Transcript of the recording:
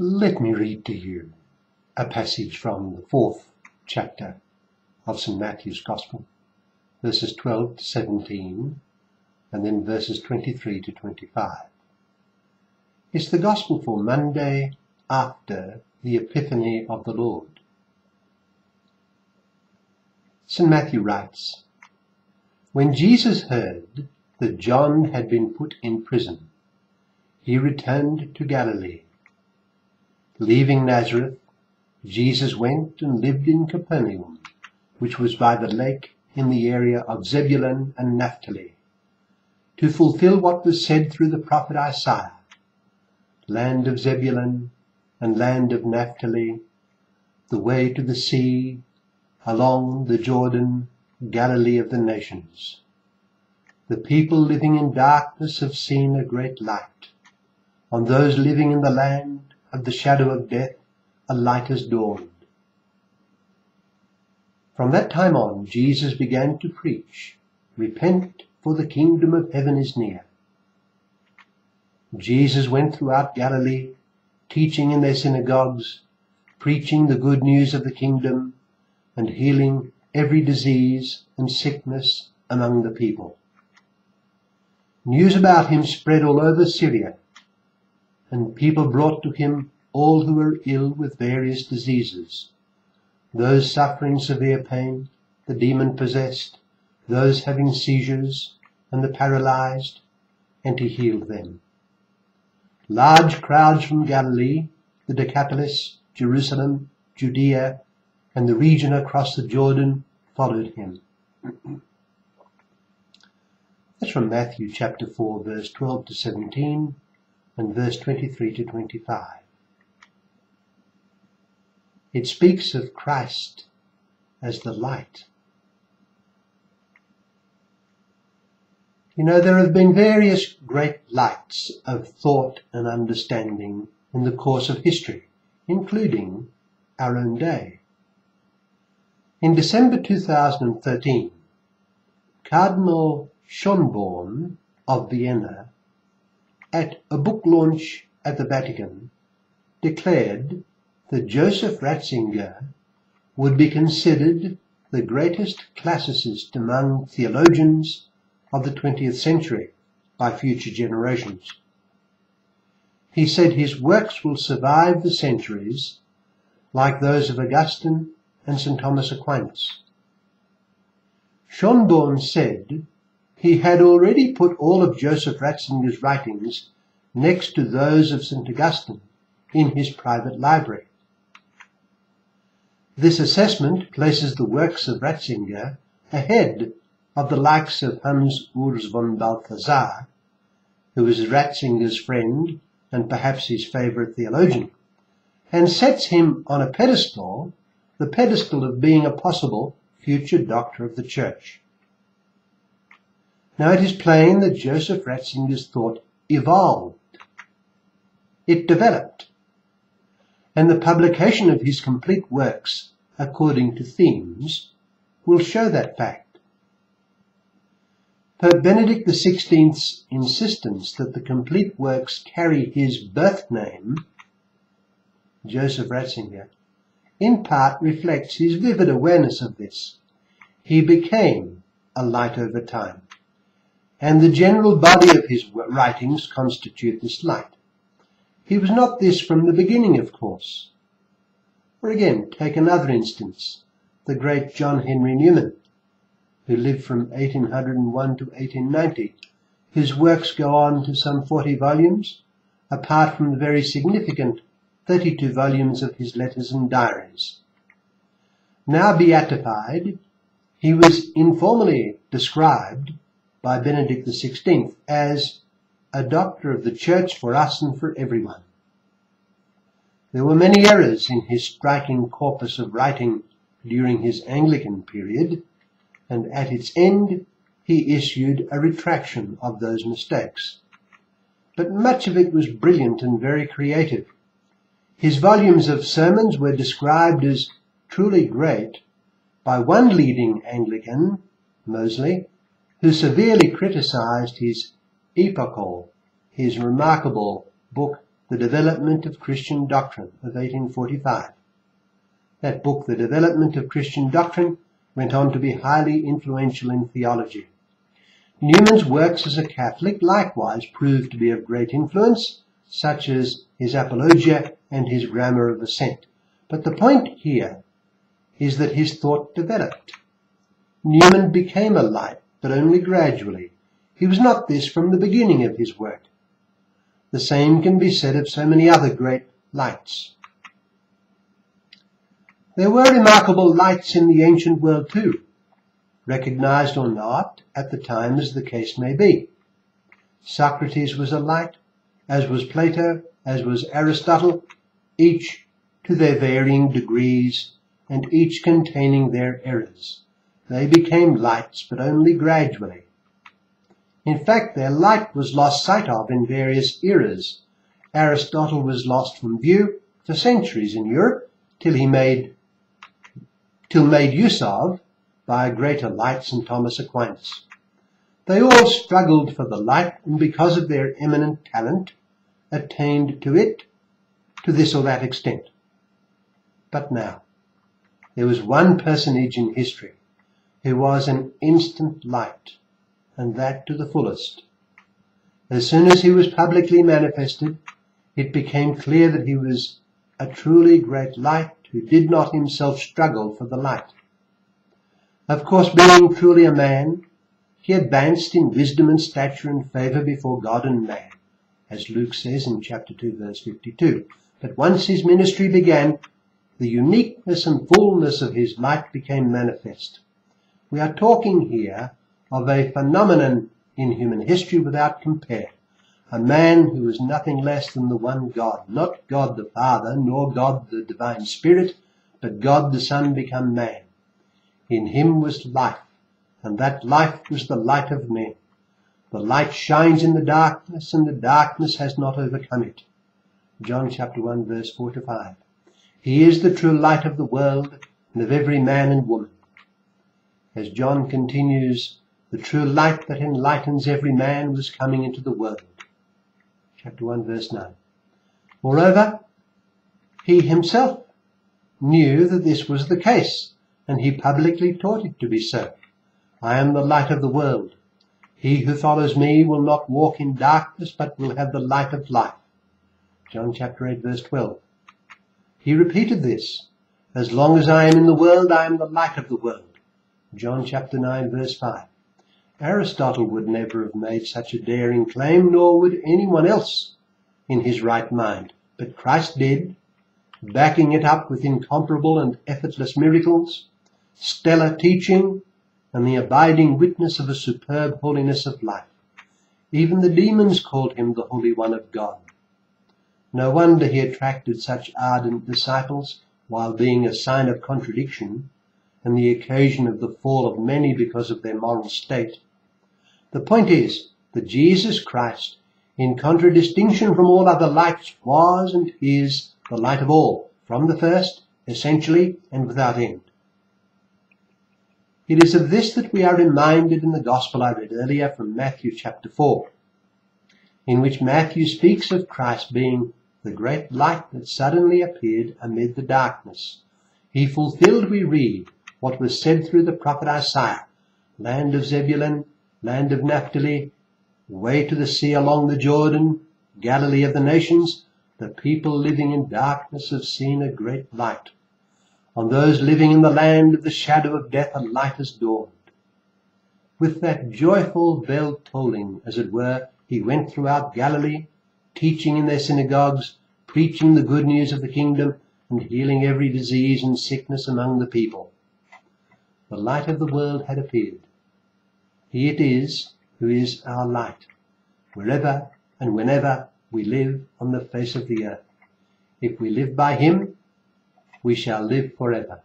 Let me read to you a passage from the 4th chapter of St. Matthew's Gospel, verses 12 to 17, and then verses 23 to 25. It's the Gospel for Monday after the Epiphany of the Lord. St. Matthew writes, "When Jesus heard that John had been put in prison, he returned to Galilee. Leaving Nazareth, Jesus went and lived in Capernaum, which was by the lake in the area of Zebulun and Naphtali, to fulfill what was said through the prophet Isaiah, 'Land of Zebulun and land of Naphtali, the way to the sea, along the Jordan, Galilee of the nations. The people living in darkness have seen a great light. On those living in the land of the shadow of death, a light has dawned.' From that time on, Jesus began to preach, 'Repent, for the kingdom of heaven is near.' Jesus went throughout Galilee, teaching in their synagogues, preaching the good news of the kingdom, and healing every disease and sickness among the people. News about him spread all over Syria, and people brought to him all who were ill with various diseases, those suffering severe pain, the demon-possessed, those having seizures, and the paralyzed, and he healed them. Large crowds from Galilee, the Decapolis, Jerusalem, Judea, and the region across the Jordan followed him." That's from Matthew chapter 4, verse 12 to 17, and verse 23 to 25. It speaks of Christ as the light. You know, there have been various great lights of thought and understanding in the course of history, including our own day. In December 2013, Cardinal Schönborn of Vienna, at a book launch at the Vatican, declared that Joseph Ratzinger would be considered the greatest classicist among theologians of the 20th century by future generations. He said his works will survive the centuries like those of Augustine and St. Thomas Aquinas. Schönborn said he had already put all of Joseph Ratzinger's writings next to those of St. Augustine in his private library. This assessment places the works of Ratzinger ahead of the likes of Hans Urs von Balthasar, who was Ratzinger's friend and perhaps his favourite theologian, and sets him on a pedestal, the pedestal of being a possible future doctor of the Church. Now it is plain that Joseph Ratzinger's thought evolved. It developed. And the publication of his complete works according to themes will show that fact. Pope Benedict XVI's insistence that the complete works carry his birth name, Joseph Ratzinger, in part reflects his vivid awareness of this. He became a light over time, and the general body of his writings constitute this light. He was not this from the beginning, of course. Or again, take another instance, the great John Henry Newman, who lived from 1801 to 1890. His works go on to some 40 volumes, apart from the very significant 32 volumes of his letters and diaries. Now beatified, he was informally described by Benedict XVI as a doctor of the Church for us and for everyone. There were many errors in his striking corpus of writing during his Anglican period, and at its end he issued a retraction of those mistakes. But much of it was brilliant and very creative. His volumes of sermons were described as truly great by one leading Anglican, Mosley, who severely criticized his epochal, his remarkable book The Development of Christian Doctrine of 1845. That book, The Development of Christian Doctrine, went on to be highly influential in theology. Newman's works as a Catholic likewise proved to be of great influence, such as his Apologia and his Grammar of Assent. But the point here is that his thought developed. Newman became a light, but only gradually. He was not this from the beginning of his work. The same can be said of so many other great lights. There were remarkable lights in the ancient world too, recognized or not at the time as the case may be. Socrates was a light, as was Plato, as was Aristotle, each to their varying degrees and each containing their errors. They became lights, but only gradually. In fact, their light was lost sight of in various eras. Aristotle was lost from view for centuries in Europe till made use of by a greater light, St. Thomas Aquinas. They all struggled for the light, and because of their eminent talent, attained to it to this or that extent. But now, there was one personage in history who was an instant light, and that to the fullest. As soon as he was publicly manifested, it became clear that he was a truly great light who did not himself struggle for the light. Of course, being truly a man, he advanced in wisdom and stature and favour before God and man, as Luke says in chapter 2, verse 52. But once his ministry began, the uniqueness and fullness of his light became manifest. We are talking here of a phenomenon in human history without compare. A man who was nothing less than the one God, not God the Father, nor God the Divine Spirit, but God the Son become man. In him was life, and that life was the light of men. The light shines in the darkness, and the darkness has not overcome it. John chapter 1, verse 4-5. He is the true light of the world and of every man and woman. As John continues, the true light that enlightens every man was coming into the world. Chapter 1, verse 9. Moreover, he himself knew that this was the case, and he publicly taught it to be so. I am the light of the world. He who follows me will not walk in darkness, but will have the light of life. John chapter 8, verse 12. He repeated this. As long as I am in the world, I am the light of the world. John chapter 9, verse 5. Aristotle would never have made such a daring claim, nor would anyone else in his right mind. But Christ did, backing it up with incomparable and effortless miracles, stellar teaching, and the abiding witness of a superb holiness of life. Even the demons called him the Holy One of God. No wonder he attracted such ardent disciples, while being a sign of contradiction, and the occasion of the fall of many because of their moral state. The point is that Jesus Christ, in contradistinction from all other lights, was and is the light of all, from the first, essentially, and without end. It is of this that we are reminded in the Gospel I read earlier from Matthew chapter 4, in which Matthew speaks of Christ being the great light that suddenly appeared amid the darkness. He fulfilled, we read, what was said through the prophet Isaiah, land of Zebulun, land of Naphtali, way to the sea along the Jordan, Galilee of the nations, the people living in darkness have seen a great light. On those living in the land of the shadow of death, a light has dawned. With that joyful bell tolling, as it were, he went throughout Galilee, teaching in their synagogues, preaching the good news of the kingdom, and healing every disease and sickness among the people. The light of the world had appeared. He it is who is our light, wherever and whenever we live on the face of the earth. If we live by him, we shall live forever.